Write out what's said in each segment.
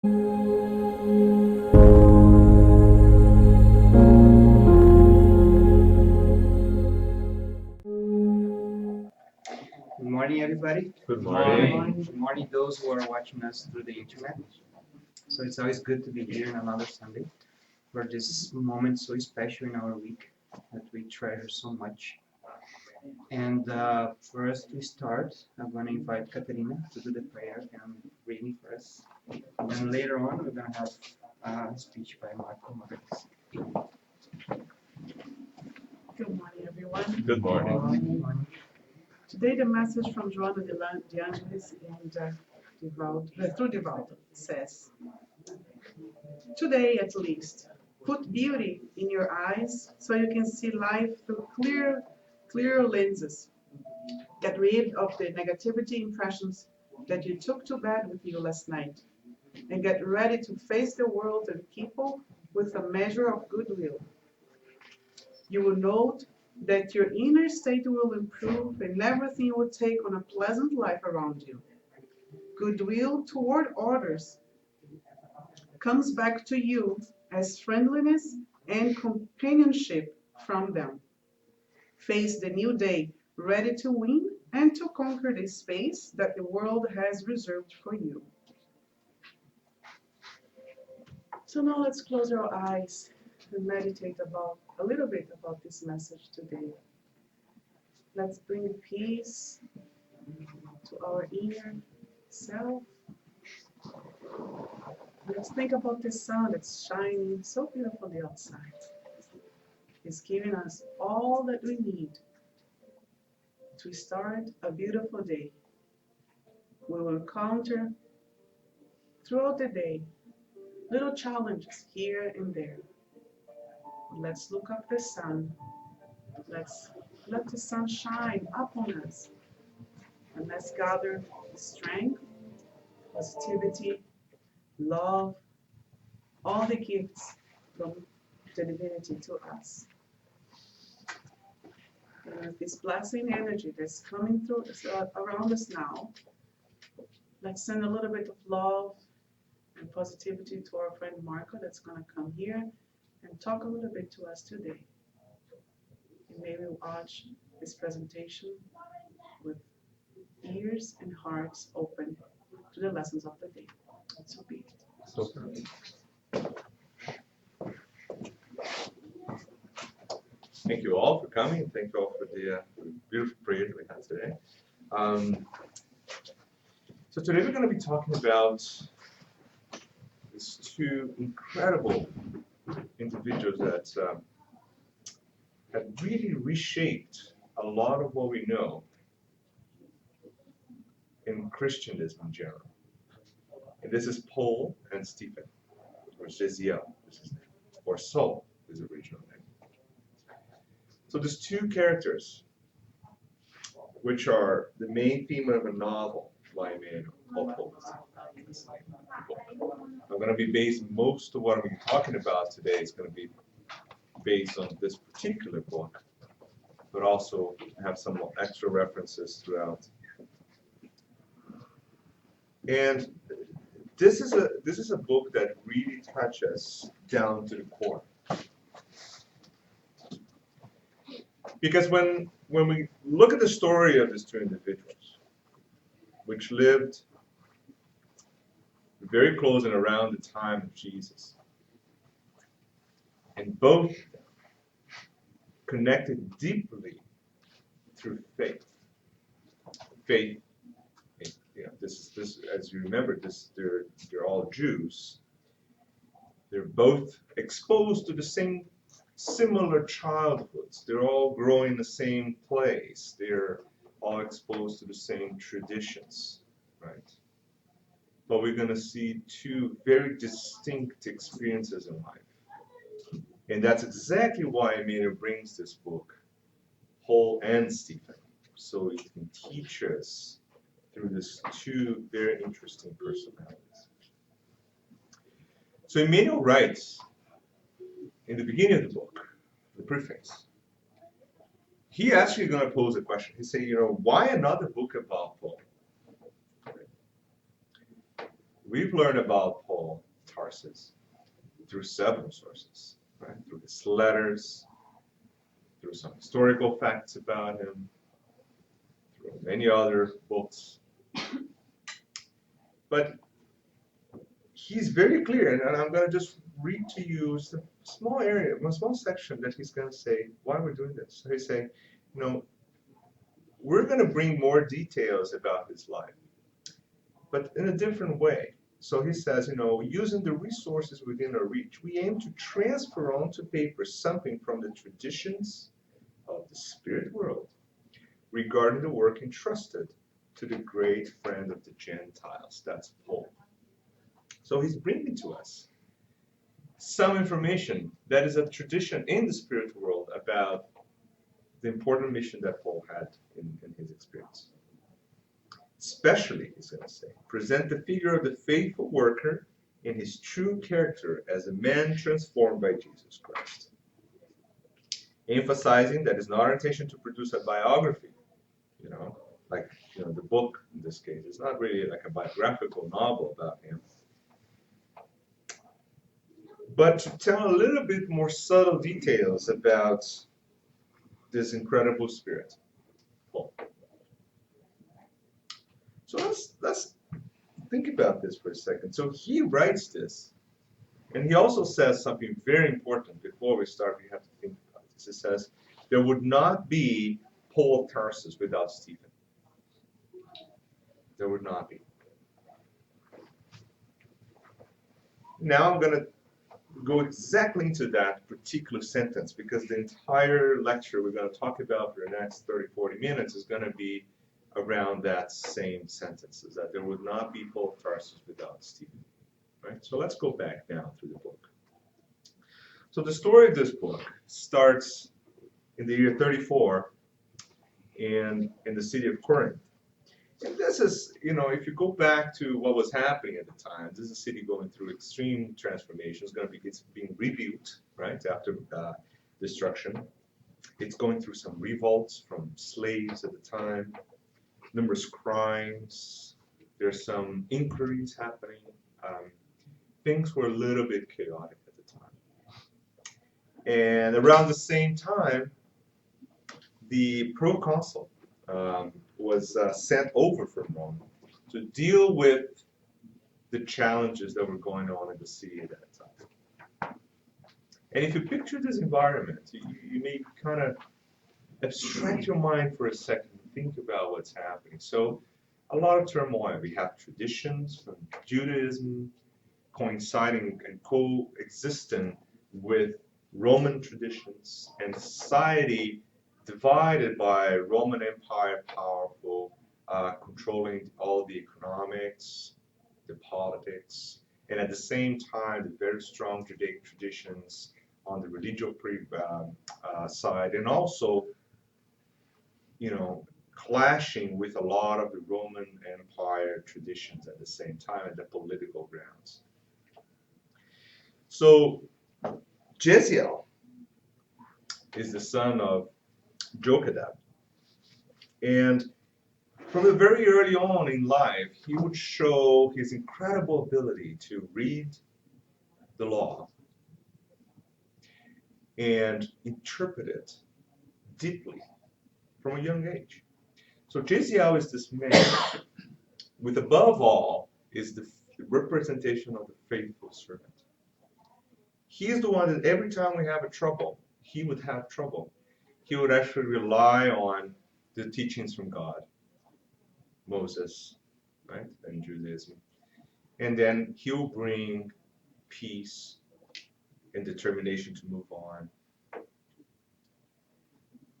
Good morning, everybody. Good morning. Good morning, those who are watching us through the internet. So it's always good to be here on another Sunday for this moment so special in our week that we treasure so much. And for us to start, I'm going to invite Katerina to do the prayer and reading for us. And then later on, we're going to have a speech by Magalhaes. Good morning, everyone. Good morning. Today, the message from Joanna de Angelis and through Devout says, today at least, put beauty in your eyes so you can see life through clear lenses. Get rid of the negativity impressions that you took to bed with you last night, and get ready to face the world and people with a measure of goodwill. You will note that your inner state will improve and everything will take on a pleasant life around you. Goodwill toward others comes back to you as friendliness and companionship from them. Face the new day ready to win and to conquer the space that the world has reserved for you. So now let's close our eyes and meditate a little bit about this message today. Let's bring peace to our inner self. Let's think about the sun that's shining so beautifully outside. It's giving us all that we need to start a beautiful day. We will encounter throughout the day little challenges here and there. Let's look up the sun. Let's let the sun shine upon us. And let's gather strength, positivity, love, all the gifts from the divinity to us. And this blessing energy that's coming through around us now, let's send a little bit of love and positivity to our friend Marco that's going to come here and talk a little bit to us today. And maybe watch this presentation with ears and hearts open to the lessons of the day. So be it. So, thank you all for coming. Thank you all for the beautiful prayer that we had today. So today we're going to be talking about these two incredible individuals that have really reshaped a lot of what we know in Christianism in general. And this is Paul and Stephen, or Jeziel is his name, or Saul is the original name. So there's two characters, which are the main theme of a novel by Emmanuel called Paul and Stephen. I'm going to be based, most of what I'm going to be talking about today is going to be based on this particular book, but also have some extra references throughout. And this is a book that really touches down to the core. Because when we look at the story of these two individuals, which lived very close and around the time of Jesus, and both connected deeply through faith. Faith, this as you remember, they're all Jews. They're both exposed to the same similar childhoods. They're all growing in the same place. They're all exposed to the same traditions, right? But we're going to see two very distinct experiences in life. And that's exactly why Emmanuel brings this book, Paul and Stephen, so he can teach us through these two very interesting personalities. So Emmanuel writes in the beginning of the book, the preface, he actually going to pose a question. He say, why another book about Paul? We've learned about Paul Tarsus through several sources, right? Through his letters, through some historical facts about him, through many other books. But he's very clear, and I'm going to just read to you a small area, a small section that he's going to say why we're doing this. So he's saying, we're going to bring more details about his life, but in a different way. So he says, using the resources within our reach, we aim to transfer onto paper something from the traditions of the spirit world regarding the work entrusted to the great friend of the Gentiles. That's Paul. So he's bringing to us some information that is a tradition in the spirit world about the important mission that Paul had in his experience. Especially, he's going to say, present the figure of the faithful worker in his true character as a man transformed by Jesus Christ. Emphasizing that it's not our intention to produce a biography, like the book in this case. It's not really like a biographical novel about him, but to tell a little bit more subtle details about this incredible spirit, Paul. So let's think about this for a second. So he writes this, and he also says something very important before we start. We have to think about this. It says, there would not be Paul Tarsus without Stephen. There would not be. Now I'm going to go exactly into that particular sentence, because the entire lecture we're going to talk about for the next 30, 40 minutes is going to be around that same sentence, is that there would not be Paul Tarsus without Stephen. Right? So let's go back now through the book. So the story of this book starts in the year 34 and in the city of Corinth. And this is, if you go back to what was happening at the time, this is a city going through extreme transformation. It's being rebuilt, right, after destruction. It's going through some revolts from slaves at the time, numerous crimes. There's some inquiries happening. Things were a little bit chaotic at the time. And around the same time, the proconsul was sent over from Rome to deal with the challenges that were going on in the city at that time. And if you picture this environment, you may kind of abstract your mind for a second and think about what's happening. So a lot of turmoil. We have traditions from Judaism coinciding and coexisting with Roman traditions, and society divided by Roman Empire, powerful, controlling all the economics, the politics, and at the same time, the very strong Judaic traditions on the religious side, and also, clashing with a lot of the Roman Empire traditions at the same time at the political grounds. So, Jeziel is the son of Jochebed, and from the very early on in life, he would show his incredible ability to read the law and interpret it deeply from a young age. So Jeziel is this man with, above all, is the representation of the faithful servant. He is the one that every time we have a trouble, he would have trouble. He would actually rely on the teachings from God, Moses, right, and Judaism. And then he'll bring peace and determination to move on.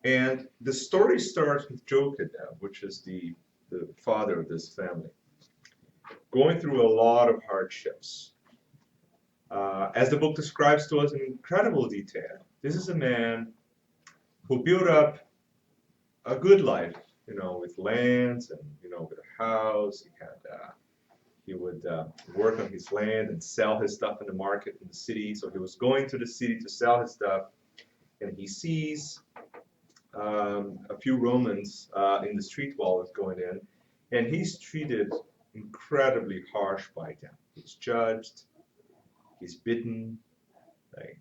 And the story starts with Jochebed, which is the father of this family, going through a lot of hardships. As the book describes to us in incredible detail, this is a man who built up a good life, with lands and, with a house. He would work on his land and sell his stuff in the market in the city. So he was going to the city to sell his stuff, and he sees a few Romans in the street while he's going in, and he's treated incredibly harsh by them. He's judged, he's bitten. Like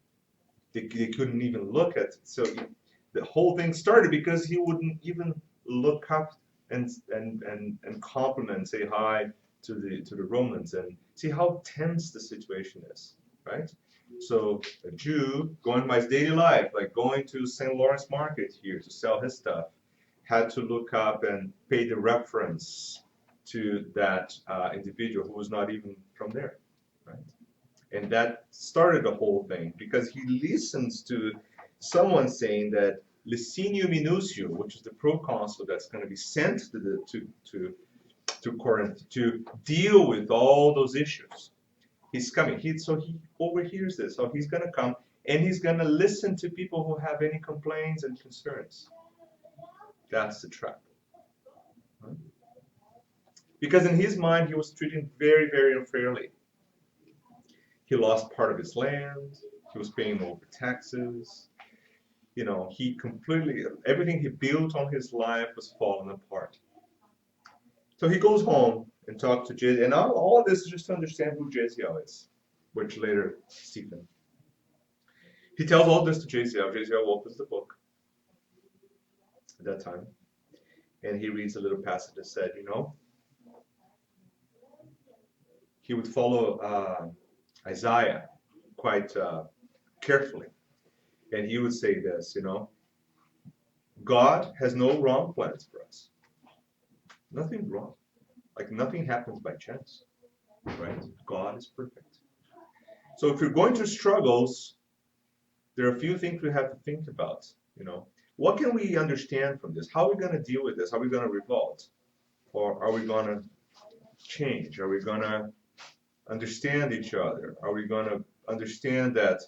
they couldn't even look at it. So the whole thing started because he wouldn't even look up and compliment, say hi to the Romans, and see how tense the situation is, right? So a Jew going by his daily life, like going to St. Lawrence Market here to sell his stuff, had to look up and pay the reference to that individual who was not even from there, right? And that started the whole thing because he listens to someone saying that Licinio Minutio, which is the proconsul that's going to be sent to Corinth to deal with all those issues. He's coming. So he overhears this. So he's going to come and he's going to listen to people who have any complaints and concerns. That's the trap. Right? Because in his mind, he was treated very, very unfairly. He lost part of his land. He was paying over taxes. He completely, everything he built on his life was falling apart. So he goes home and talks to Jeziel, and all of this is just to understand who Jeziel is, which later Stephen. He tells all this to Jeziel. Jeziel opens the book at that time, and he reads a little passage that said, he would follow Isaiah quite carefully. And he would say this, God has no wrong plans for us. Nothing wrong. Like nothing happens by chance, right? God is perfect. So if you're going through struggles, there are a few things we have to think about, What can we understand from this? How are we going to deal with this? Are we going to revolt? Or are we going to change? Are we going to understand each other? Are we going to understand that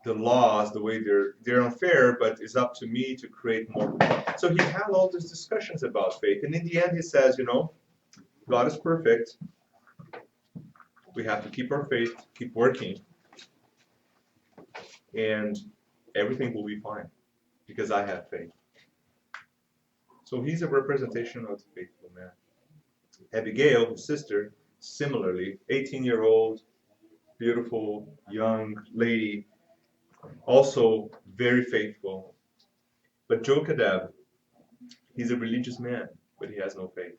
the laws, the way they're unfair, but it's up to me to create more. So he had all these discussions about faith, and in the end he says, God is perfect. We have to keep our faith, keep working, and everything will be fine because I have faith. So he's a representation of the faithful man. Abigail, his sister, similarly, 18-year-old, beautiful, young lady, also very faithful. But Jochebed, he's a religious man, but he has no faith.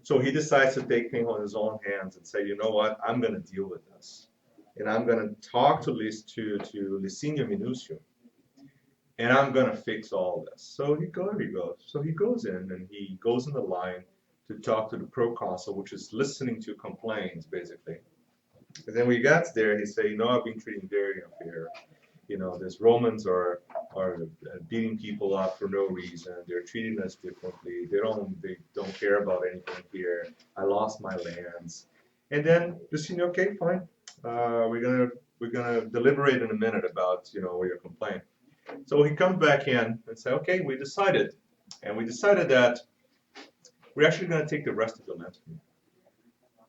So he decides to take things on his own hands and say, you know what, I'm going to deal with this. And I'm going to talk to Licinio Minutio. And I'm going to fix all this. So he goes. So he goes in and he goes in the line to talk to the proconsul, which is listening to complaints, basically. And then when he gets there, he say, I've been treating very unfair. These Romans are beating people up for no reason. They're treating us differently. They don't care about anything here. I lost my lands. And then Licinio, okay, fine. We're gonna deliberate in a minute about your complaint. So he comes back in and say, okay, we decided that we're actually gonna take the rest of the land from you.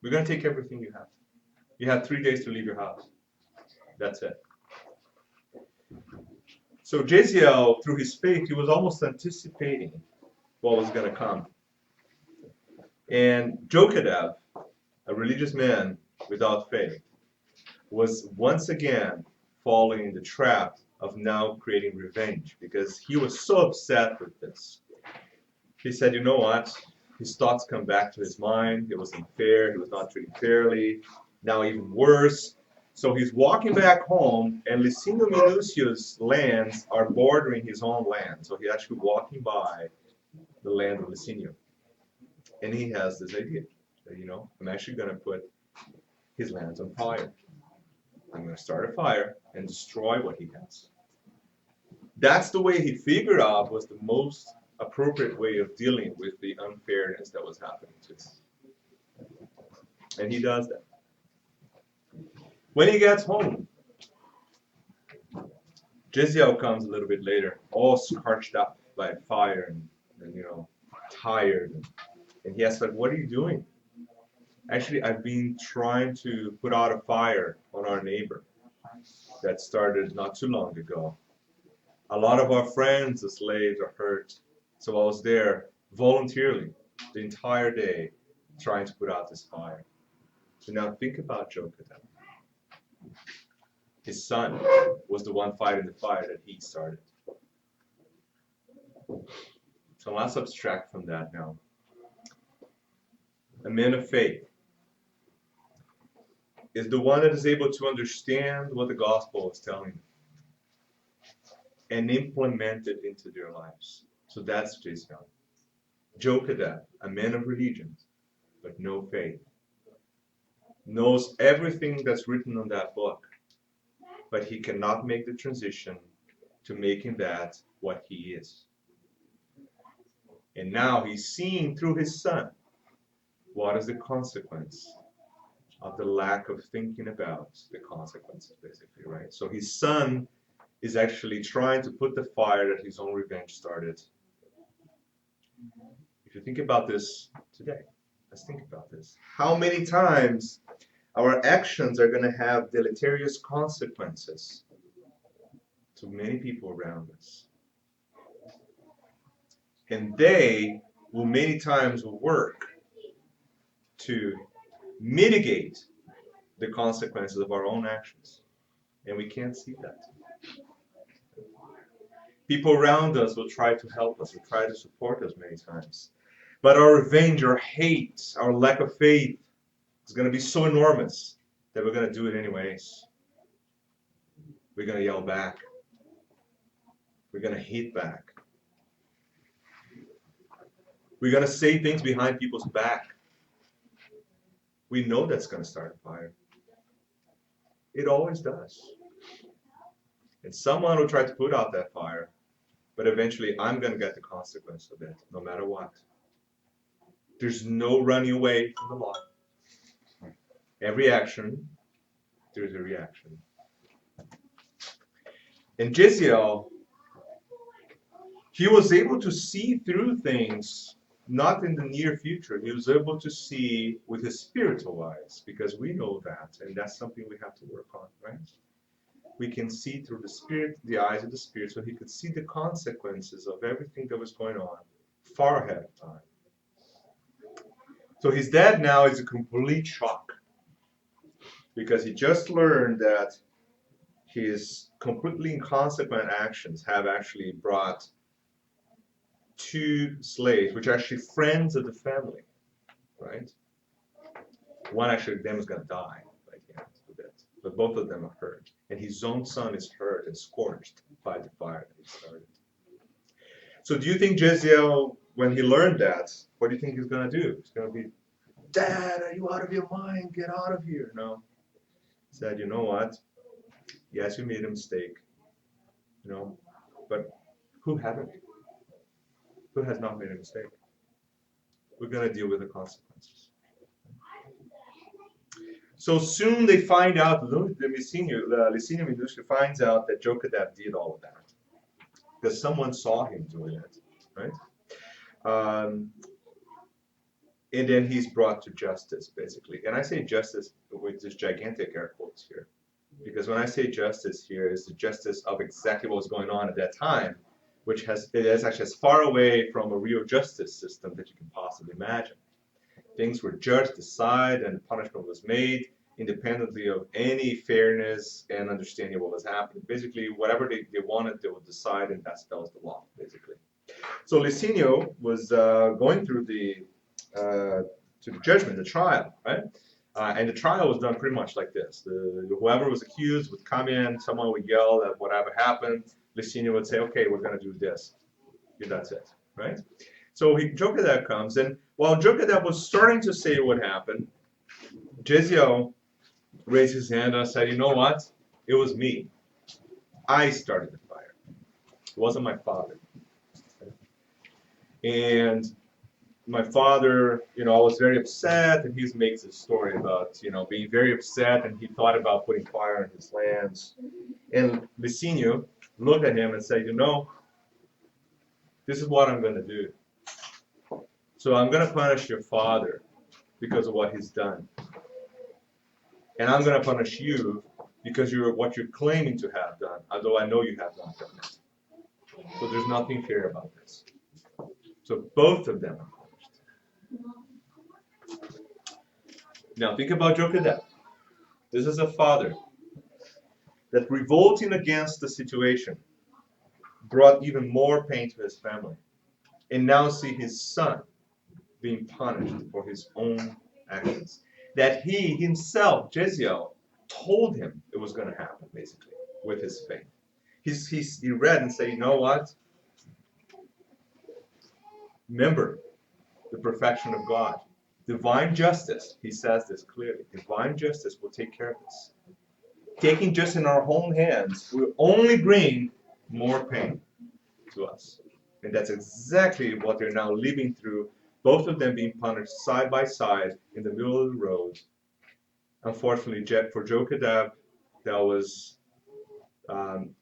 We're gonna take everything you have. You have 3 days to leave your house. That's it. So Jeziel, through his faith, he was almost anticipating what was going to come. And Jochebed, a religious man without faith, was once again falling in the trap of now creating revenge because he was so upset with this. He said, you know what? His thoughts come back to his mind. It was unfair. He was not treated fairly. Now even worse. So he's walking back home, and Licinio Minutio's lands are bordering his own land. So he's actually walking by the land of Licinio. And he has this idea that, I'm actually going to put his lands on fire. I'm going to start a fire and destroy what he has. That's the way he figured out was the most appropriate way of dealing with the unfairness that was happening to him. And he does that. When he gets home, Jeziel comes a little bit later, all scorched up by fire and tired. And he asks, what are you doing? Actually, I've been trying to put out a fire on our neighbor that started not too long ago. A lot of our friends, the slaves, are hurt. So I was there voluntarily the entire day trying to put out this fire. So now think about Jokadam. His son was the one fighting the fire that he started. So let's abstract from that now. A man of faith is the one that is able to understand what the gospel is telling them and implement it into their lives. So that's Jason. Jokadam, a man of religion, but no faith, knows everything that's written on that book, but he cannot make the transition to making that what he is. And now he's seeing through his son what is the consequence of the lack of thinking about the consequences, basically, right? So his son is actually trying to put the fire that his own revenge started. If you think about this today, let's think about this. How many times our actions are going to have deleterious consequences to many people around us? And they will many times work to mitigate the consequences of our own actions. And we can't see that. People around us will try to help us, will try to support us many times. But our revenge, our hate, our lack of faith is going to be so enormous that we're going to do it anyways. We're going to yell back. We're going to hate back. We're going to say things behind people's back. We know that's going to start a fire. It always does. And someone will try to put out that fire, but eventually I'm going to get the consequence of it, no matter what. There's no running away from the law. Every action, there's a reaction. And Jeziel, he was able to see through things, not in the near future. He was able to see with his spiritual eyes, because we know that, and that's something we have to work on, right? We can see through the spirit, the eyes of the spirit, so he could see the consequences of everything that was going on far ahead of time. So his dad now is a complete shock, because he just learned that his completely inconsequent actions have actually brought 2 slaves, which are actually friends of the family, right? One actually, them is going to die by the end of it, but both of them are hurt. And his own son is hurt and scorched by the fire that he started. So do you think Jeziel, when he learned that, what do you think he's going to do? He's going to be, Dad, are you out of your mind? Get out of here. No. He said, you know what? Yes, you made a mistake. You know, but who haven't? Who has not made a mistake? We're going to deal with the consequences. So soon they find out, the Licinium Industry finds out that Jokadab did all of that. Because someone saw him doing it, right? And then he's brought to justice, basically. And I say justice with this gigantic air quotes here. Because when I say justice here, it's the justice of exactly what was going on at that time, which is actually as far away from a real justice system that you can possibly imagine. Things were judged, decided, and the punishment was made independently of any fairness and understanding of what was happening. Basically, whatever they wanted, they would decide, and that was the law, basically. So Licinio was going through to the judgment, the trial, right? And the trial was done pretty much like this. Whoever was accused would come in, someone would yell at whatever happened. Licinio would say, okay, we're going to do this. Yeah, that's it, right? So Jokadab comes, and while Jokadab was starting to say what happened, Jeziel raised his hand and said, you know what? It was me. I started the fire. It wasn't my father. And my father, I was very upset, and he makes a story about, being very upset, and he thought about putting fire in his lands. And Licinio looked at him and said, this is what I'm going to do. So I'm going to punish your father because of what he's done. And I'm going to punish you because what you're claiming to have done, although I know you have not done it. So there's nothing fair about this. So both of them are punished. Now think about Jochebed. This is a father that revolting against the situation brought even more pain to his family. And now see his son being punished for his own actions. That he himself, Jeziel, told him it was going to happen, basically, with his faith. He read and said, you know what? Remember the perfection of God. Divine justice, he says this clearly, divine justice will take care of this. Taking just in our own hands will only bring more pain to us. And that's exactly what they're now living through, both of them being punished side by side in the middle of the road. Unfortunately, for Jochebed, that was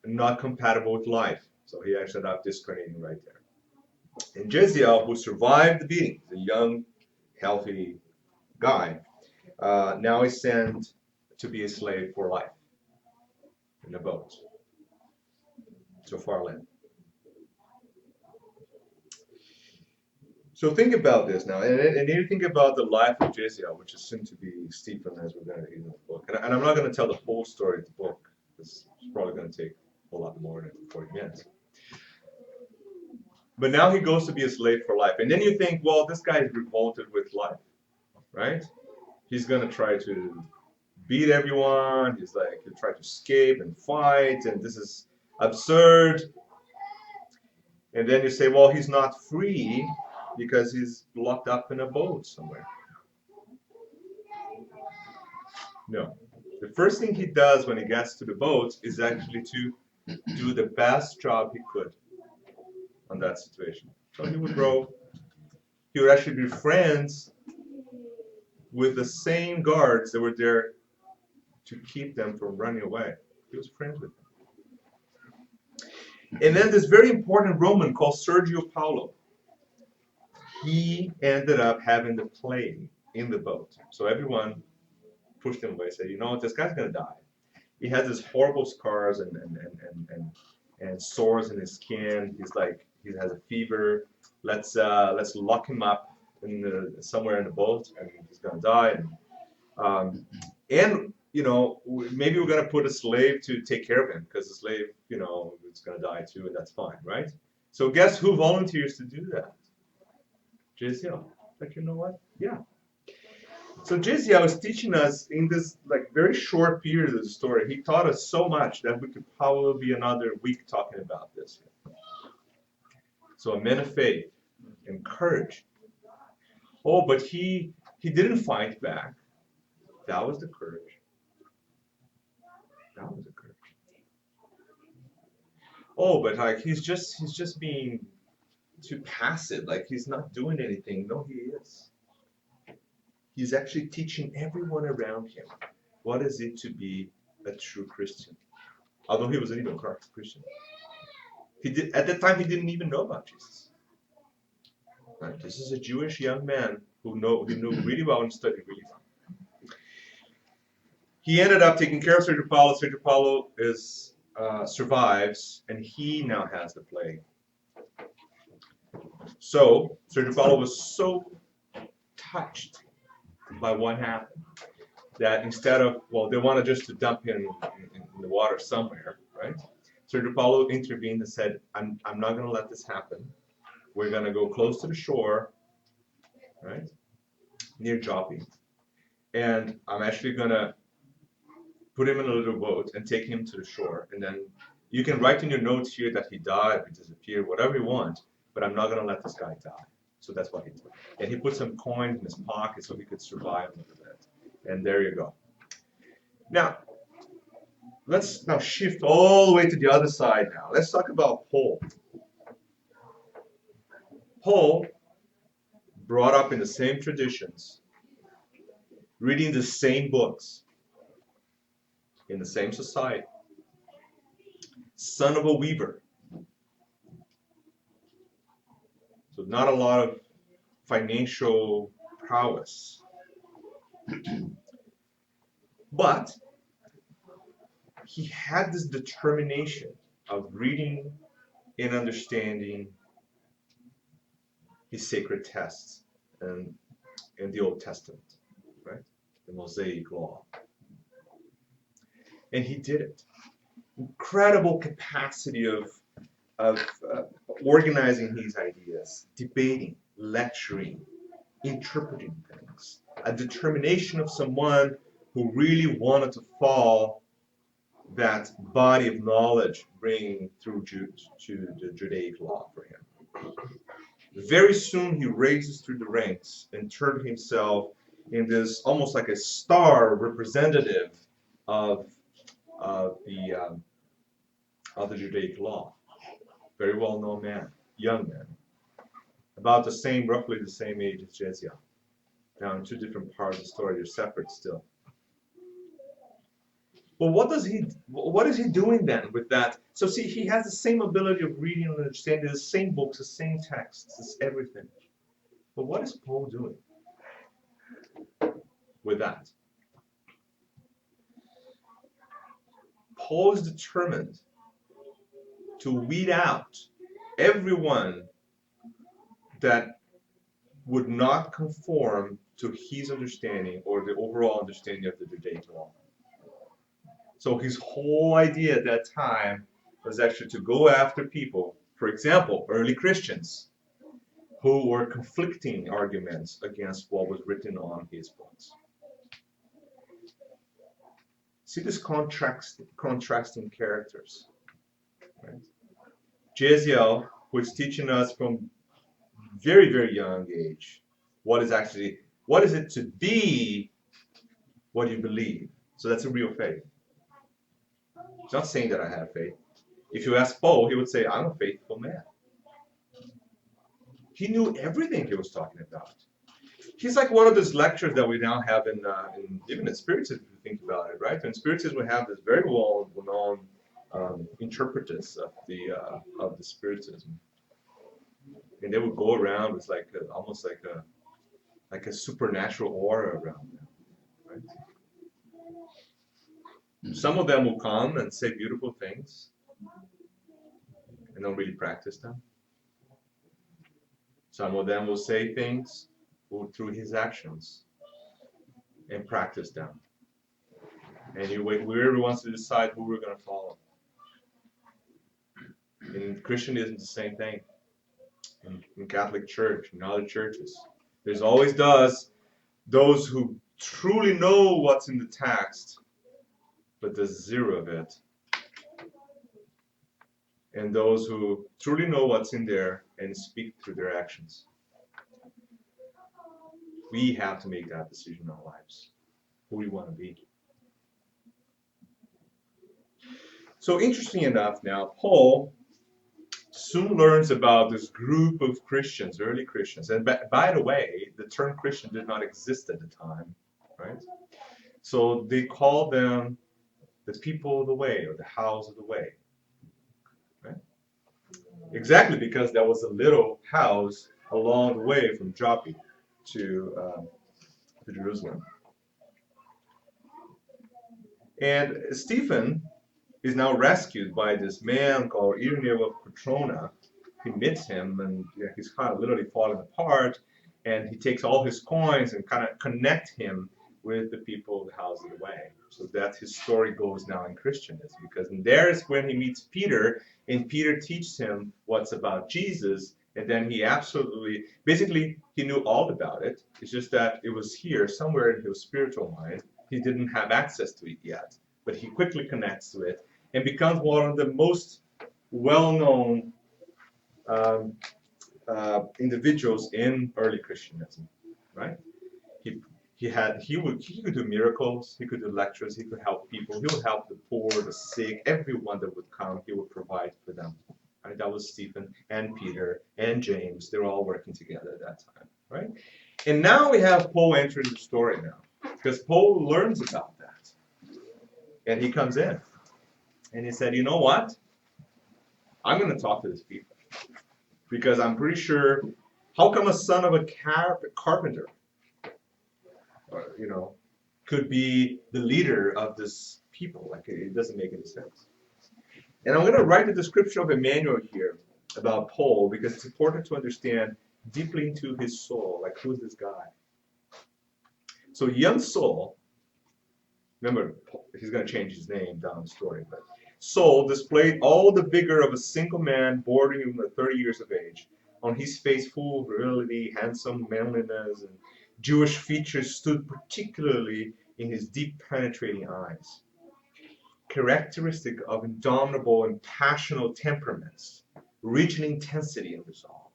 not compatible with life. So he actually ended up discarnating right there. And Jeziel, who survived the beating, the young, healthy guy, now is sent to be a slave for life in a boat to a far land. So think about this now, and you think about the life of Jeziel, which is soon to be Stephen, as we're going to read in the book. And I'm not going to tell the whole story of the book. It's probably going to take a lot more than 40 minutes. But now he goes to be a slave for life. And then you think, well, this guy is revolted with life, right? He's going to try to beat everyone. He's like, he'll try to escape and fight, and this is absurd. And then you say, well, he's not free because he's locked up in a boat somewhere. No. The first thing he does when he gets to the boat is actually to do the best job he could on that situation. So he would row. He would actually be friends with the same guards that were there to keep them from running away. He was friends with them. And then this very important Roman called Sergio Paulo, he ended up having the plague in the boat. So everyone pushed him away, said, you know what, this guy's going to die. He has these horrible scars and sores in his skin. He's like, he has a fever. Let's lock him up somewhere in the boat, and he's going to die. And you know, maybe we're going to put a slave to take care of him, because the slave, you know, is going to die too, and that's fine, right? So guess who volunteers to do that? Jeziel. Like, you know what? Yeah. So Jeziel is teaching us in this like very short period of the story. He taught us so much that we could probably be another week talking about this. So a man of faith and courage. Oh, but he didn't fight back. That was the courage. That was the courage. Oh, but like he's just being too passive. Like he's not doing anything. No, he is. He's actually teaching everyone around him what is it to be a true Christian. Although he wasn't even a Christian. At that time he didn't even know about Jesus. Right? This is a Jewish young man who knew really well and studied really well. He ended up taking care of Sergio Paulo. Sergio Paulo survives, and he now has the plague. So Sergio Paulo was so touched by what happened that instead of, well, they wanted just to dump him in the water somewhere, right? Sergio Paulo intervened and said, I'm not going to let this happen. We're going to go close to the shore, right, near Joppe, and I'm actually going to put him in a little boat and take him to the shore. And then you can write in your notes here that he died, he disappeared, whatever you want, but I'm not going to let this guy die. So that's what he did. And he put some coins in his pocket so he could survive a little bit. And there you go. Now, let's now shift all the way to the other side now. Let's talk about Paul. Paul, brought up in the same traditions, reading the same books, in the same society, son of a weaver. So not a lot of financial prowess. But he had this determination of reading and understanding his sacred texts and in the Old Testament, right? the Mosaic law. And he did it. Incredible capacity of organizing his ideas, debating, lecturing, interpreting things. A determination of someone who really wanted to follow that body of knowledge bringing through to the Judaic law for him. Very soon he raises through the ranks and turned himself in this almost like a star representative of the Judaic law. Very well-known man, young man, about the same, roughly the same age as Jeziel. Now in two different parts of the story, they're separate still. Well, what is he doing then with that? So see, he has the same ability of reading and understanding the same books, the same texts, it's everything. But what is Paul doing with that? Paul is determined to weed out everyone that would not conform to his understanding or the overall understanding of the Judaic law. So his whole idea at that time was actually to go after people, for example, early Christians, who were conflicting arguments against what was written on his books. See this contrasting characters. Right? Jeziel, who is teaching us from very, very young age what is it to be what you believe. So that's a real faith. He's not saying that I have faith. If you ask Paul, he would say, I'm a faithful man. He knew everything he was talking about. He's like one of those lectures that we now have in even in Spiritism, if you think about it, right? In Spiritism, we have this very well-known interpreters of the Spiritism, and they would go around with almost like a supernatural aura around them, right? Some of them will come and say beautiful things and don't really practice them. Some of them will say things through his actions and practice them. And whoever wants to decide who we're going to follow. In Christianism, it's the same thing. In Catholic Church, in other churches, there's always those who truly know what's in the text, but there's zero of it. And those who truly know what's in there and speak through their actions. We have to make that decision in our lives, who we want to be. So interesting enough now, Paul soon learns about this group of Christians, early Christians. And by the way, the term Christian did not exist at the time, right? So they called them the people of the way, or the house of the way. Right? Exactly because there was a little house along the way from Joppa to Jerusalem. And Stephen is now rescued by this man called Irenaeus of Patrona. He meets him, and he's kind of literally falling apart, and he takes all his coins and kind of connect him with the people of the house of the way. So that his story goes now in Christianism, because there is when he meets Peter, and Peter teaches him what's about Jesus, and then he basically he knew all about it. It's just that it was here, somewhere in his spiritual mind. He didn't have access to it yet, but he quickly connects to it and becomes one of the most well-known individuals in early Christianism, right? He could do miracles, he could do lectures, he could help people, he would help the poor, the sick, everyone that would come, he would provide for them. Right? That was Stephen and Peter and James. They were all working together at that time, right? And now we have Paul entering the story now, because Paul learns about that. And he comes in, and he said, you know what? I'm going to talk to these people, because I'm pretty sure, how come a son of a carpenter, could be the leader of this people? Like, it doesn't make any sense. And I'm going to write a description of Emmanuel here about Paul, because it's important to understand deeply into his soul, like, who's this guy? So young Saul, remember, he's going to change his name down the story, but Saul displayed all the vigor of a single man bordering on 30 years of age. On his face full of virility, handsome manliness, and Jewish features stood particularly in his deep penetrating eyes. Characteristic of indomitable and passionate temperaments, rich in intensity and resolve.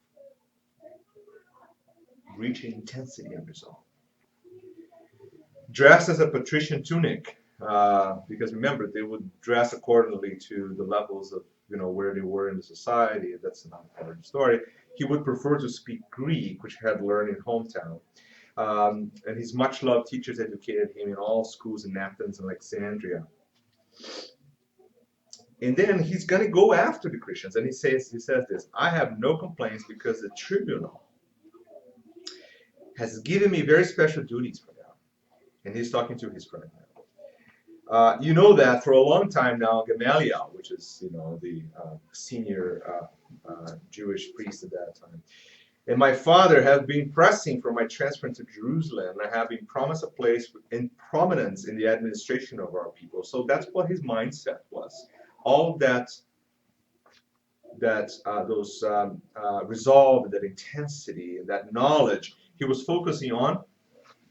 Rich in intensity and resolve. Dressed as a patrician tunic, because remember, they would dress accordingly to the levels of where they were in the society. That's another part of the story. He would prefer to speak Greek, which he had learned in hometown. And his much-loved teachers educated him in all schools in Athens and Alexandria. And then he's going to go after the Christians, and he says this: I have no complaints because the tribunal has given me very special duties for them. And he's talking to his friend now. You know that for a long time now, Gamaliel, which is the senior Jewish priest at that time, and my father have been pressing for my transfer to Jerusalem, and I have been promised a place in prominence in the administration of our people. So that's what his mindset was. All those resolve, that intensity, and that knowledge, he was focusing on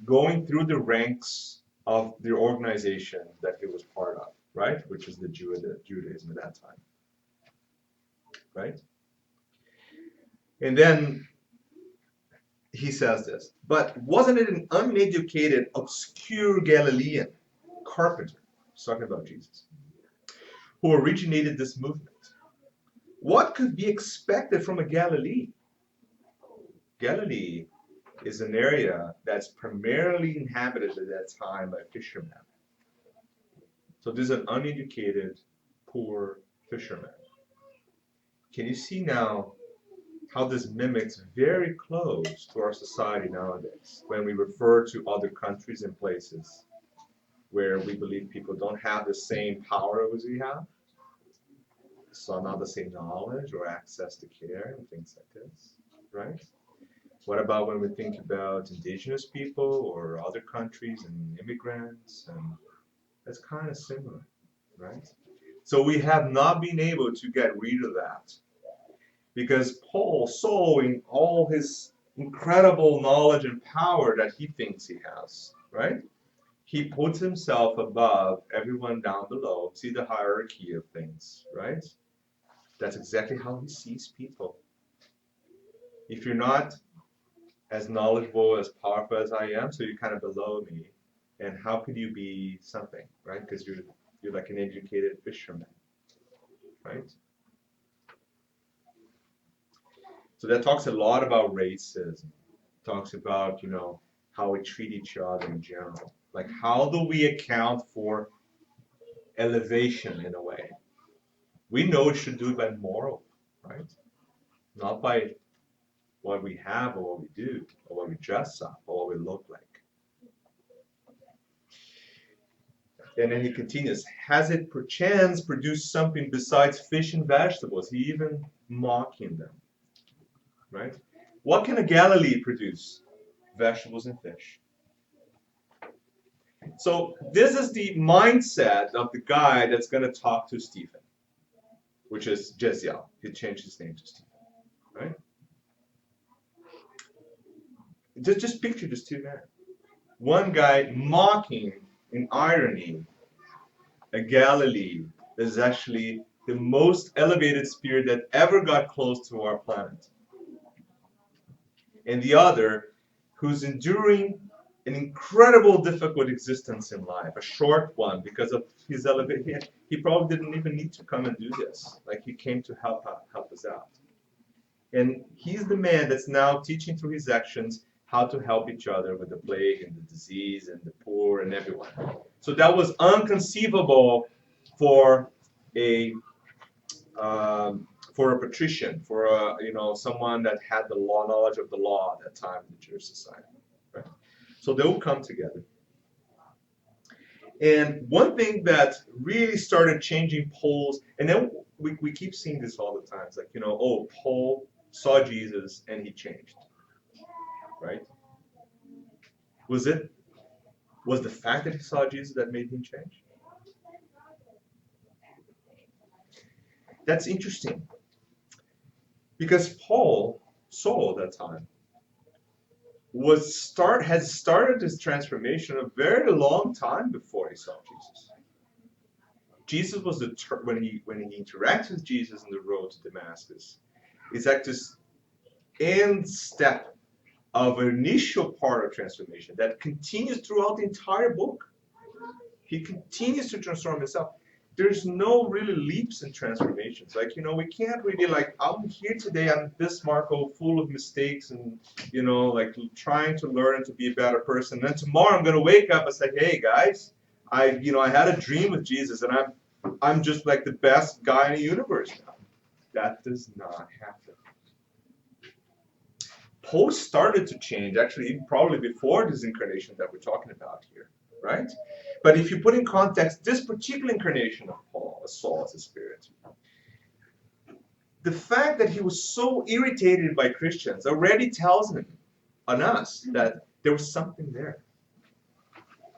going through the ranks of the organization that he was part of, right? Which is the Judaism at that time, right? And then he says this, but wasn't it an uneducated, obscure Galilean carpenter, he's talking about Jesus, who originated this movement? What could be expected from a Galilee? Galilee is an area that's primarily inhabited at that time by fishermen. So this is an uneducated, poor fisherman. Can you see now how this mimics very close to our society nowadays when we refer to other countries and places where we believe people don't have the same power as we have, so not the same knowledge or access to care and things like this, right? What about when we think about indigenous people or other countries and immigrants? And that's kind of similar, right? So we have not been able to get rid of that because Saul, in all his incredible knowledge and power that he thinks he has, right? He puts himself above everyone down below. See the hierarchy of things, right? That's exactly how he sees people. If you're not as knowledgeable, as powerful as I am, so you're kind of below me, and how could you be something, right? Because you're like an educated fisherman, right? So that talks a lot about racism. Talks about how we treat each other in general. Like how do we account for elevation in a way? We know we should do it by moral, right? Not by what we have or what we do or what we dress up or what we look like. And then he continues, has it perchance produced something besides fish and vegetables? He even mocking them, right? What can a Galilee produce? Vegetables and fish. So this is the mindset of the guy that's going to talk to Stephen, which is Jeziel. He changed his name to Stephen, right? Just picture these two men. One guy mocking in irony a Galilee that is actually the most elevated spirit that ever got close to our planet. And the other who's enduring an incredible difficult existence in life, a short one because of his elevation. He probably didn't even need to come and do this. Like he came to help us out. And he's the man that's now teaching through his actions how to help each other with the plague and the disease and the poor and everyone. So that was unconceivable for a patrician, for someone that had the knowledge of the law at that time in the Jewish society. Right? So they will come together. And one thing that really started changing Paul's, and then we keep seeing this all the time. It's like, Paul saw Jesus and he changed. Right? Was it was the fact that he saw Jesus that made him change? That's interesting. Because Saul at that time, had started this transformation a very long time before he saw Jesus. Jesus was when he interacts with Jesus on the road to Damascus, it's like this end step of an initial part of transformation that continues throughout the entire book. He continues to transform himself. There's no really leaps in transformations. Like, we can't really I'm here today, I'm this Marco, full of mistakes and, trying to learn to be a better person. And then tomorrow I'm going to wake up and say, hey guys, I had a dream with Jesus and I'm just like the best guy in the universe now. That does not happen. Paul started to change, actually, probably before this incarnation that we're talking about here, right? But if you put in context this particular incarnation of Saul as a spirit, the fact that he was so irritated by Christians already tells him, on us, that there was something there.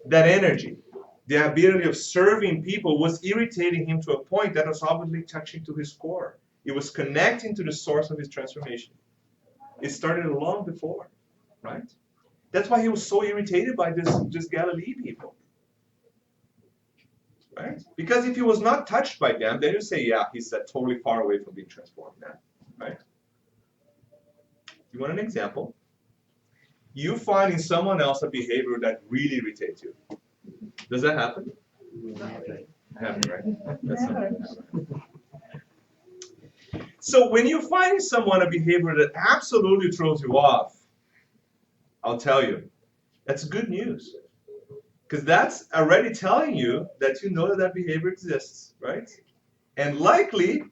That energy, the ability of serving people was irritating him to a point that was obviously touching to his core. It was connecting to the source of his transformation. It started long before, right? That's why he was so irritated by this Galilee people. Right? Because if he was not touched by them, then you say, yeah, he's totally far away from being transformed now. Right? You want an example? You find in someone else a behavior that really irritates you. Does that happen? Happen, right? That's not happen. So when you find in someone a behavior that absolutely throws you off, I'll tell you, that's good news. Because that's already telling you that you know that behavior exists, right? And likely,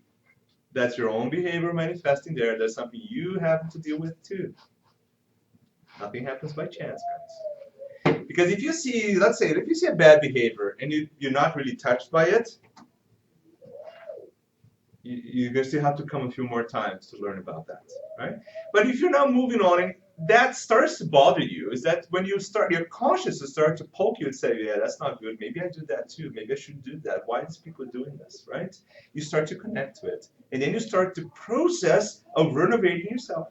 that's your own behavior manifesting there. That's something you have to deal with too. Nothing happens by chance, guys. Because if you see, let's say, if you see a bad behavior and you're not really touched by it, you're going to still have to come a few more times to learn about that, right? But if you're now moving on and that starts to bother you, is that when your conscience will start to poke you and say, yeah, that's not good. Maybe I do that too. Maybe I shouldn't do that. Why is people doing this, right? You start to connect to it. And then you start the process of renovating yourself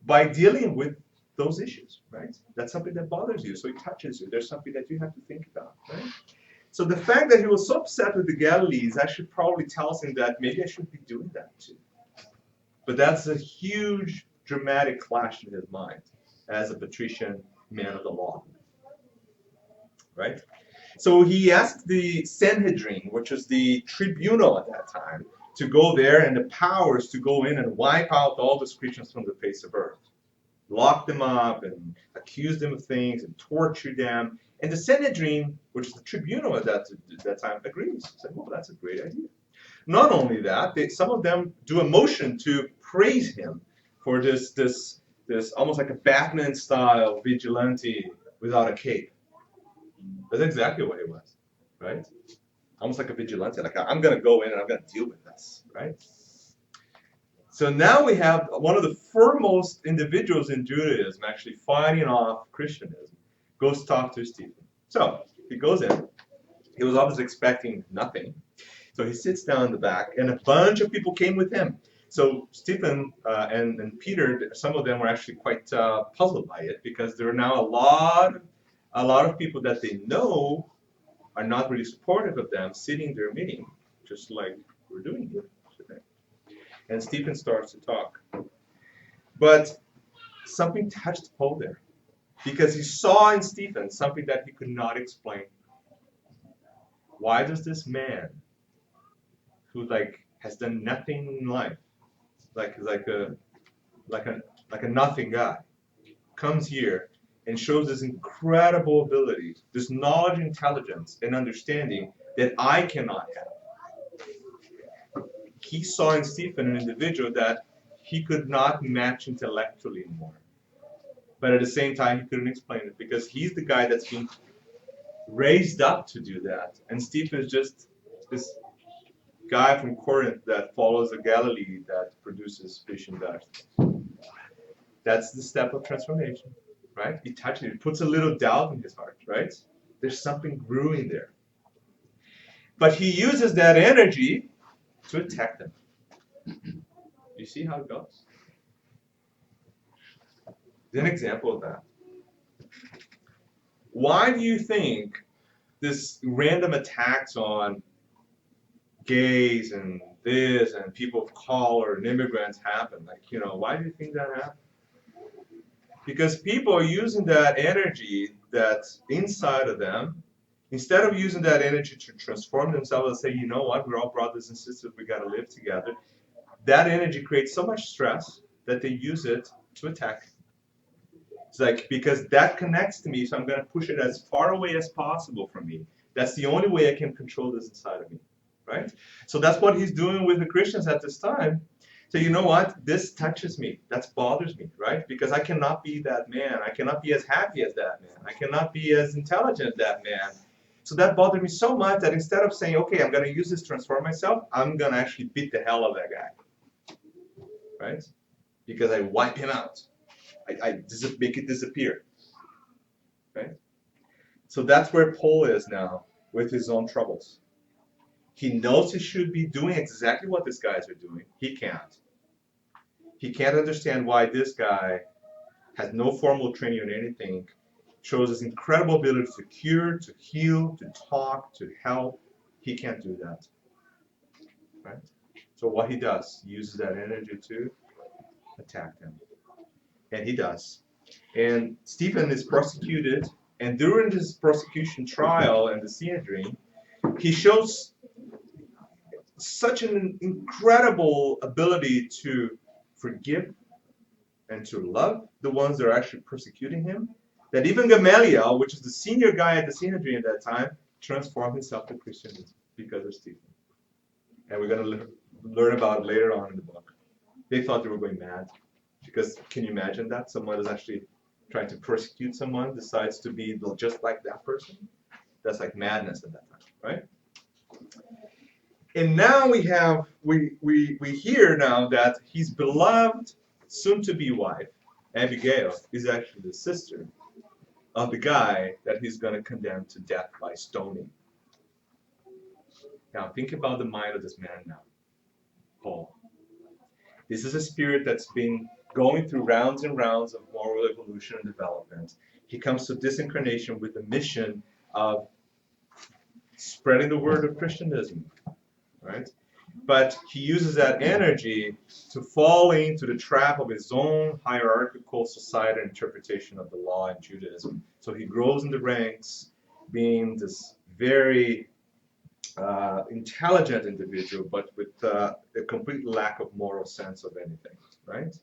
by dealing with those issues, right? That's something that bothers you. So it touches you. There's something that you have to think about, right? So the fact that he was so upset with the Galilees actually probably tells him that maybe I should be doing that too. But that's a huge, dramatic clash in his mind as a patrician man of the law. Right? So he asked the Sanhedrin, which was the tribunal at that time, to go there and the powers to go in and wipe out all the Christians from the face of earth. Lock them up and accuse them of things and torture them. And the Sanhedrin, which is the tribunal at that time, agrees. Said, well, that's a great idea. Not only that, some of them do a motion to praise him for this almost like a Batman-style vigilante without a cape. That's exactly what he was, right? Almost like a vigilante, like I'm going to go in and I'm going to deal with this, right? So now we have one of the foremost individuals in Judaism actually fighting off Christianism, goes to talk to Stephen. So he goes in. He was obviously expecting nothing. So he sits down in the back, and a bunch of people came with him. So Stephen and Peter, some of them were actually quite puzzled by it, because there are now a lot of people that they know are not really supportive of them sitting in their meeting, just like we're doing here today. And Stephen starts to talk. But something touched Paul there, because he saw in Stephen something that he could not explain. Why does this man, who has done nothing in life, like a nothing guy, comes here and shows this incredible ability, this knowledge, intelligence, and understanding that I cannot have? He saw in Stephen an individual that he could not match intellectually anymore. But at the same time, he couldn't explain it, because he's the guy that's being raised up to do that. And Stephen is just this guy from Corinth that follows a Galilee that produces fish and vegetables. That's the step of transformation, right? He touches it. It puts a little doubt in his heart, right? There's something brewing there. But he uses that energy to attack them. You see how it goes? An example of that. Why do you think this random attacks on gays and this and people of color and immigrants happen? Like, why do you think that happened? Because people are using that energy that's inside of them, instead of using that energy to transform themselves and say, you know what, we're all brothers and sisters, we got to live together. That energy creates so much stress that they use it to attack. It's like, because that connects to me, so I'm going to push it as far away as possible from me. That's the only way I can control this inside of me, right? So that's what he's doing with the Christians at this time. So you know what? This touches me. That bothers me, right? Because I cannot be that man. I cannot be as happy as that man. I cannot be as intelligent as that man. So that bothered me so much that instead of saying, okay, I'm going to use this to transform myself, I'm going to actually beat the hell out of that guy, right? Because I wipe him out. I make it disappear, right? So that's where Paul is now with his own troubles. He knows he should be doing exactly what these guys are doing. He can't. He can't understand why this guy has no formal training or anything, shows his incredible ability to cure, to heal, to talk, to help. He can't do that, right? So what he does, he uses that energy to attack them. And he does. And Stephen is prosecuted, and during this prosecution trial and the Sanhedrin, he shows such an incredible ability to forgive and to love the ones that are actually persecuting him, that even Gamaliel, which is the senior guy at the Sanhedrin at that time, transformed himself to Christianism because of Stephen. And we're going to learn about it later on in the book. They thought they were going mad. Because can you imagine that? Someone is actually trying to persecute someone, decides to be just like that person? That's like madness at that time, right? And now we hear now that his beloved, soon-to-be wife, Abigail, is actually the sister of the guy that he's going to condemn to death by stoning. Now think about the mind of this man now, Paul. This is a spirit that's been going through rounds and rounds of moral evolution and development. He comes to this incarnation with the mission of spreading the word of Christianism, right? But he uses that energy to fall into the trap of his own hierarchical societal interpretation of the law in Judaism. So he grows in the ranks, being this very intelligent individual, but with a complete lack of moral sense of anything, right?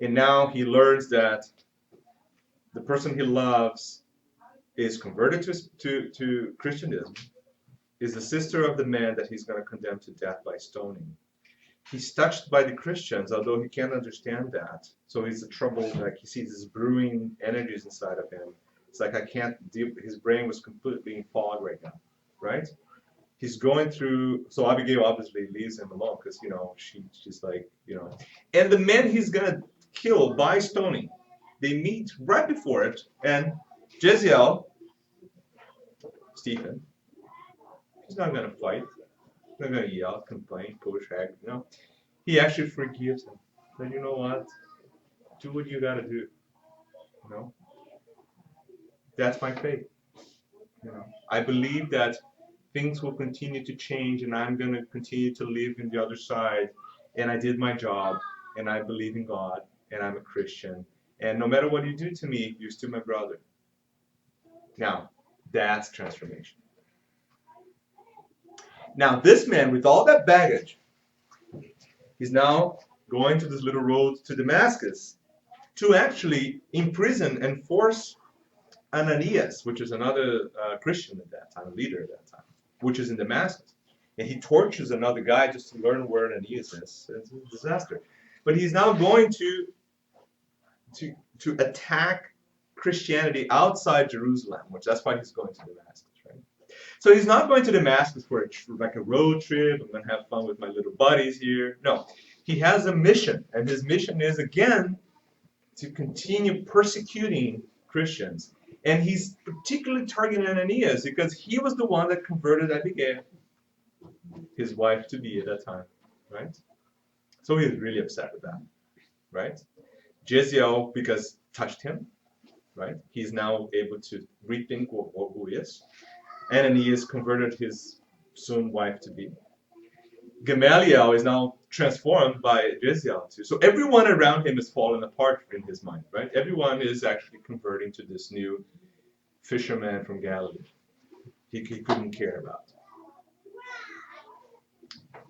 And now he learns that the person he loves is converted to Christianism, is the sister of the man that he's going to condemn to death by stoning. He's touched by the Christians, although he can't understand that. So he's a trouble, like he sees these brewing energies inside of him. It's like I can't deal, his brain was completely in fog right now, right? He's going through, so Abigail obviously leaves him alone because, she's like, and the men he's going to kill by stoning, they meet right before it, and Jeziel, Stephen, he's not going to fight, he's not going to yell, complain, push, heck, he actually forgives him. Then you know what? Do what you got to do. That's my faith. I believe that things will continue to change, and I'm going to continue to live in the other side. And I did my job, and I believe in God, and I'm a Christian. And no matter what you do to me, you're still my brother. Now, that's transformation. Now, this man, with all that baggage, he's now going to this little road to Damascus to actually imprison and force Ananias, which is another Christian at that time, a leader at that time, which is in Damascus. And he tortures another guy just to learn where Ananias is. It's a disaster. But he's now going to attack Christianity outside Jerusalem, which that's why he's going to Damascus, right? So he's not going to Damascus for like a road trip. I'm going to have fun with my little buddies here. No, he has a mission, and his mission is, again, to continue persecuting Christians. And he's particularly targeting Ananias because he was the one that converted Abigail, his wife to be at that time, right? So he's really upset with that, right? Jezreel, because touched him, right? He's now able to rethink who he is. Ananias converted his soon wife to be. Gamaliel is now transformed by Jezreel too. So everyone around him is falling apart in his mind, right? Everyone is actually converting to this new fisherman from Galilee. He couldn't care about.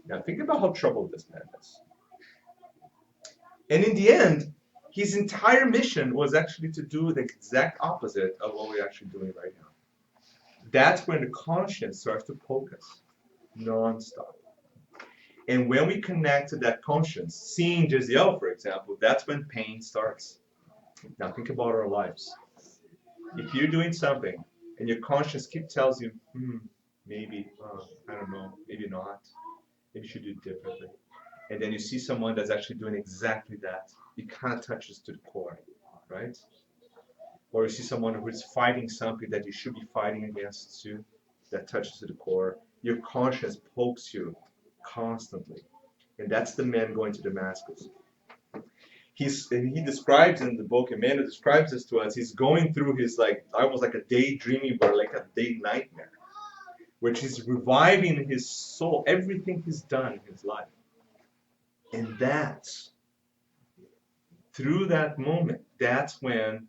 Now think about how troubled this man is. And in the end, his entire mission was actually to do the exact opposite of what we're actually doing right now. That's when the conscience starts to poke us non-stop. And when we connect to that conscience, seeing Jezreel, for example, that's when pain starts. Now think about our lives. If you're doing something and your conscience keeps tells you, maybe, I don't know, maybe not, maybe you should do it differently. And then you see someone that's actually doing exactly that, it kind of touches to the core, right? Or you see someone who is fighting something that you should be fighting against too, that touches to the core. Your conscience pokes you constantly. And that's the man going to Damascus. He describes in the book, Emmanuel describes this to us, he's going through his almost like a daydreaming or like a day nightmare, which he's reviving his soul, everything he's done in his life. And that's, through that moment, that's when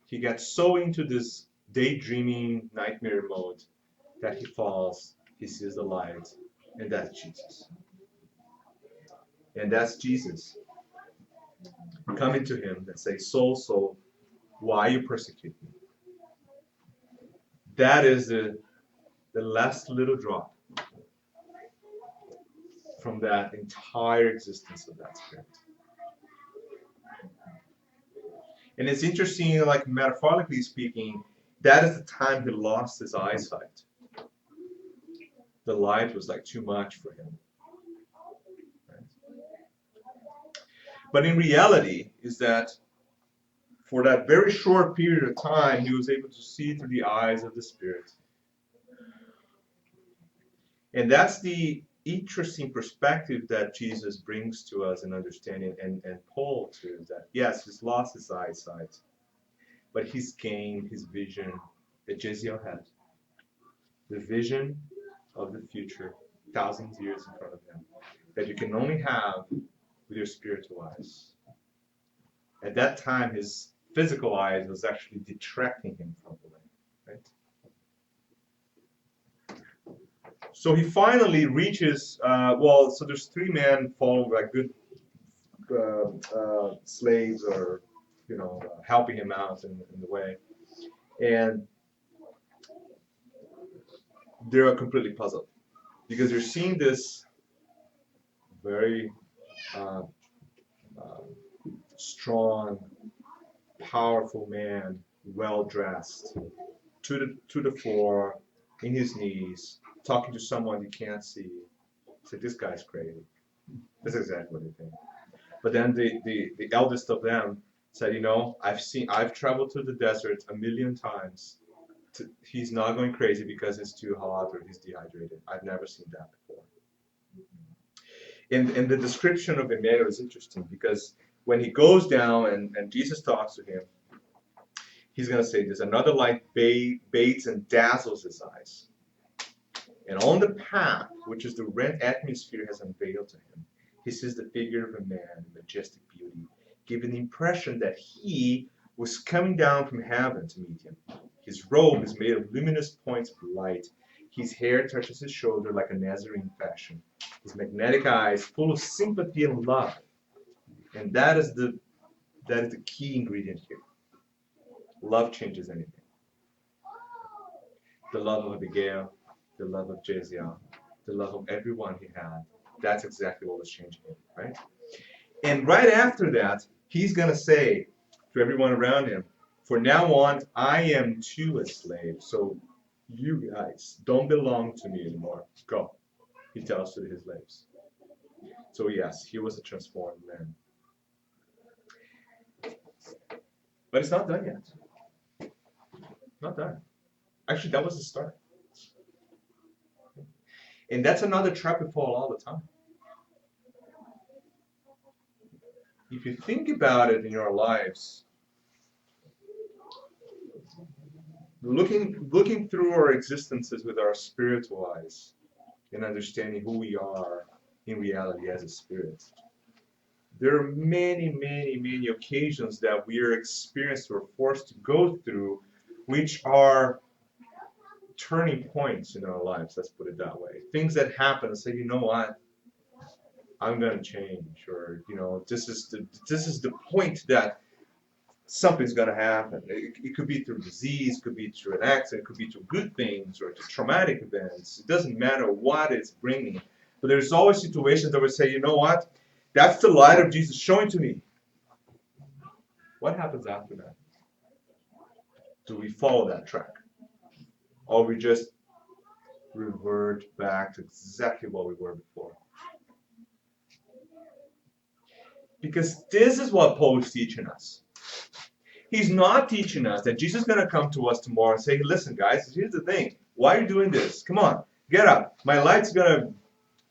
he gets so into this daydreaming nightmare mode that he falls, he sees the light, and that's Jesus. And that's Jesus coming to him and say, soul, why you persecute me? That is the last little drop from that entire existence of that spirit. And it's interesting, like metaphorically speaking, that is the time he lost his eyesight. The light was like too much for him. Right? But in reality, is that for that very short period of time, he was able to see through the eyes of the Spirit. And that's the interesting perspective that Jesus brings to us in understanding, and Paul too, is that yes, he's lost his eyesight, but he's gained his vision that Jezreel had. The vision of the future, thousands of years in front of him, that you can only have with your spiritual eyes. At that time, his physical eyes was actually detracting him from the way, right? So he finally reaches, so there's three men following like good slaves or, helping him out in the way. And they're completely puzzled because they're seeing this very strong, powerful man, well dressed, to the floor, in his knees, talking to someone you can't see. So this guy's crazy. That's exactly what they think. But then the eldest of them said, I've traveled through the desert 1,000,000 times. He's not going crazy because it's too hot or he's dehydrated. I've never seen that before. And the description of Emmanuel is interesting because when he goes down and Jesus talks to him, he's going to say this: another light bathes and dazzles his eyes. And on the path, which is the red atmosphere has unveiled to him, he sees the figure of a man in majestic beauty, giving the impression that he was coming down from heaven to meet him. His robe is made of luminous points of light. His hair touches his shoulder like a Nazarene fashion. His magnetic eyes full of sympathy and love. And that is the key ingredient here. Love changes anything. The love of Abigail, the love of Jezreel, the love of everyone he had. That's exactly what was changing him, right? And right after that, he's going to say to everyone around him, from now on, I am too a slave. So you guys don't belong to me anymore. Go, he tells to his slaves. So yes, he was a transformed man. But it's not done yet. Not done. Actually, that was the start. And that's another trap we fall all the time. If you think about it in your lives, looking through our existences with our spiritual eyes and understanding who we are in reality as a spirit, there are many, many, many occasions that we are experienced or forced to go through, which are turning points in our lives, let's put it that way. Things that happen and say, you know what, I'm going to change, or, this is the point that something's going to happen. It could be through disease, could be through an accident, could be through good things or through traumatic events. It doesn't matter what it's bringing. But there's always situations that would say, you know what, that's the light of Jesus showing to me. What happens after that? Do we follow that track? Or we just revert back to exactly what we were before? Because this is what Paul is teaching us. He's not teaching us that Jesus is going to come to us tomorrow and say, listen, guys, here's the thing. Why are you doing this? Come on, get up. My light's going to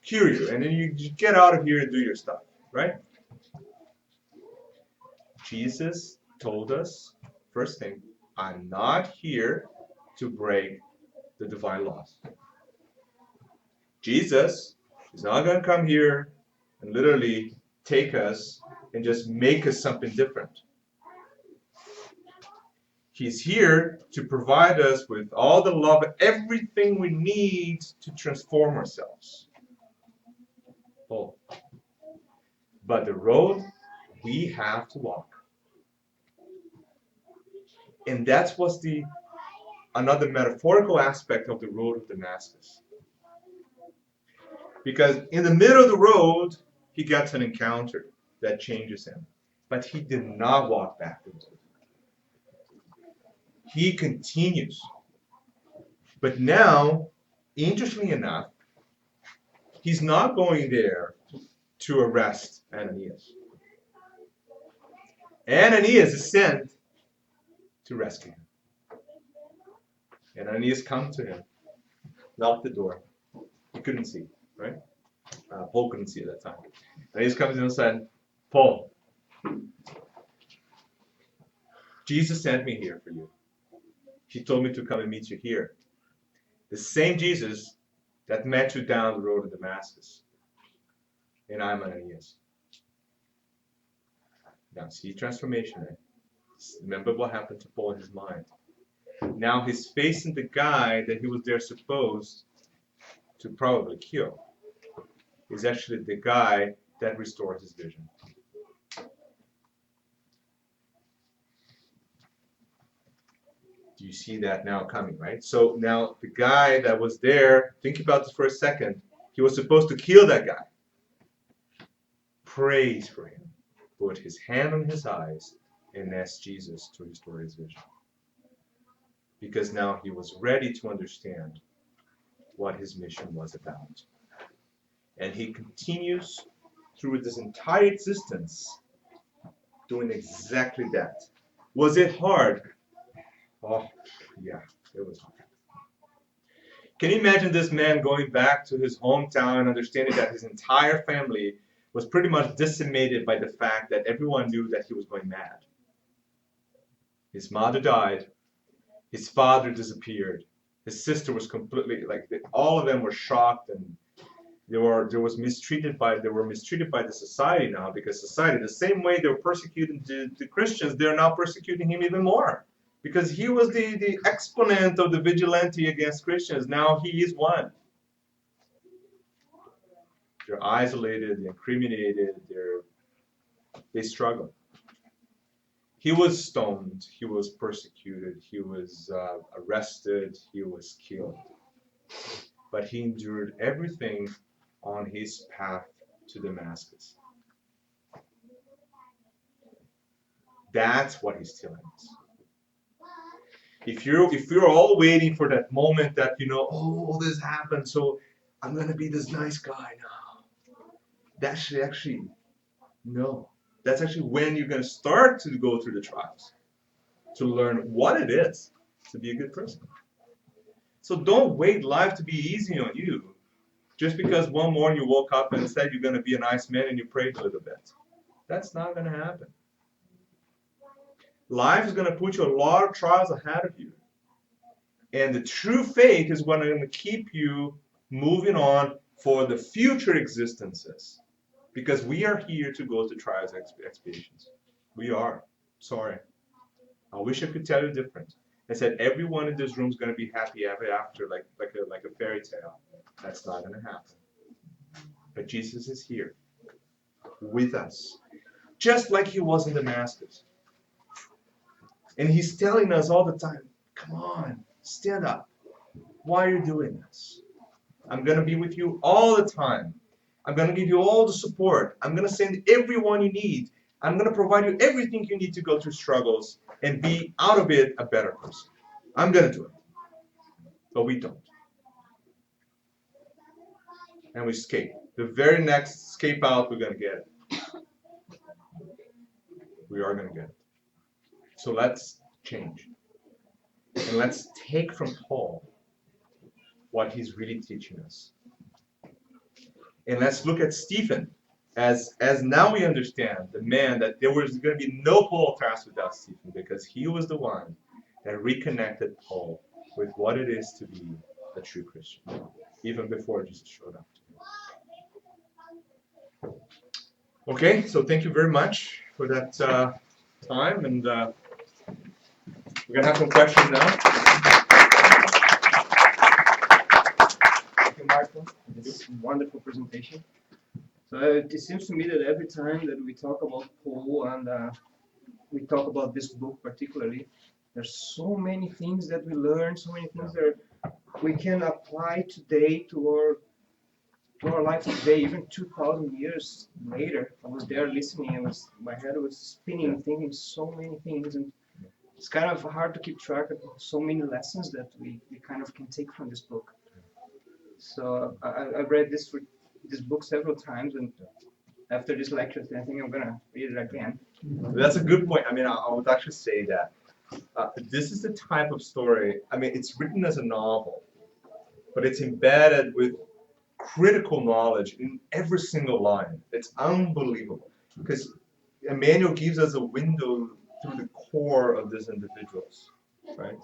cure you. And then you get out of here and do your stuff, right? Jesus told us, first thing, I'm not here to break the divine laws. Jesus is not going to come here and literally take us and just make us something different. He's here to provide us with all the love, everything we need to transform ourselves. Oh. But the road we have to walk. And that's what's another metaphorical aspect of the road of Damascus. Because in the middle of the road, he gets an encounter that changes him. But he did not walk back into it. He continues. But now, interestingly enough, he's not going there to arrest Ananias. Ananias is sent to rescue him. And Ananias comes to him, knocked the door. He couldn't see, right? Paul couldn't see at that time. Ananias comes in and said, Paul, Jesus sent me here for you. He told me to come and meet you here. The same Jesus that met you down the road to Damascus. And I'm Ananias. Now see transformation, right? Remember what happened to Paul in his mind. Now he's facing the guy that he was there supposed to probably kill. He's actually the guy that restored his vision. Do you see that now coming, right? So now the guy that was there, think about this for a second, he was supposed to kill that guy. Prays for him, put his hand on his eyes, and asked Jesus to restore his vision. Because now he was ready to understand what his mission was about. And he continues through this entire existence doing exactly that. Was it hard? Oh, yeah, it was hard. Can you imagine this man going back to his hometown and understanding that his entire family was pretty much decimated by the fact that everyone knew that he was going mad? His mother died. His father disappeared. His sister was completely, all of them were shocked, and they were mistreated by the society now, because society, the same way they were persecuting the Christians, they're now persecuting him even more. Because he was the exponent of the vigilante against Christians. Now he is one. They're isolated, they're incriminated, they struggle. He was stoned, he was persecuted, he was arrested, he was killed. But he endured everything on his path to Damascus. That's what he's telling us. If you're all waiting for that moment that, oh, this happened, so I'm going to be this nice guy now. That's actually, no. That's actually when you're going to start to go through the trials, to learn what it is. to be a good person. So don't wait life to be easy on you just because one morning you woke up and said you're going to be a nice man and you prayed a little bit. That's not going to happen. Life is going to put you a lot of trials ahead of you. And the true faith is what going to keep you moving on for the future existences. Because we are here to go to trials and expiations. We are. Sorry. I wish I could tell you different. I said everyone in this room is going to be happy ever after, like a fairy tale. That's not going to happen. But Jesus is here with us, just like he was in Damascus. And he's telling us all the time, come on, stand up. Why are you doing this? I'm going to be with you all the time. I'm going to give you all the support. I'm going to send everyone you need. I'm going to provide you everything you need to go through struggles and be out of it a better person. I'm going to do it. But we don't. And we escape. The very next escape out, we're going to get it. We are going to get it. So let's change. And let's take from Paul what he's really teaching us. And let's look at Stephen as now we understand the man that there was going to be no Paul task without Stephen, because he was the one that reconnected Paul with what it is to be a true Christian, even before Jesus showed up to him. Okay, so thank you very much for that time, and we're going to have some questions now. Thank you, Michael. This is a wonderful presentation. So it seems to me that every time that we talk about Paul and we talk about this book particularly, there's so many things that we learn, so many things that we can apply today to our life today, even 2,000 years later. I was there listening, and my head was spinning, thinking so many things, and it's kind of hard to keep track of so many lessons that we kind of can take from this book. So I've read this book several times, and after this lecture, I think I'm gonna read it again. That's a good point. I mean, I would actually say that this is the type of story. I mean, it's written as a novel, but it's embedded with critical knowledge in every single line. It's unbelievable, because Emmanuel gives us a window through the core of these individuals, right?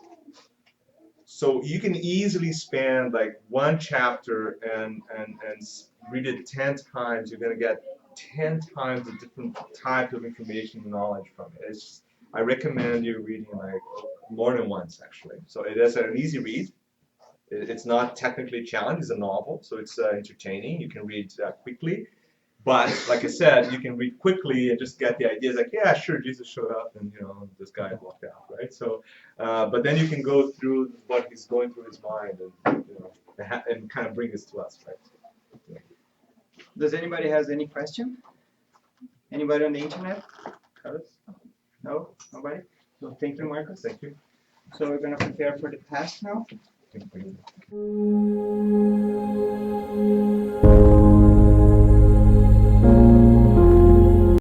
So you can easily span like one chapter and read it 10 times. You're going to get 10 times the different types of information and knowledge from it. I recommend you reading like more than once, actually. So it is an easy read. It's not technically challenging. It's a novel, so it's entertaining. You can read quickly. But like I said, you can read quickly and just get the ideas like, yeah, sure, Jesus showed up and, this guy walked out, right? So, but then you can go through what he's going through his mind and kind of bring this to us, right? Yeah. Does anybody has any question? Anybody on the internet? Carlos? No? Nobody? So thank you, Marcus. Thank you. So we're going to prepare for the task now. Thank you.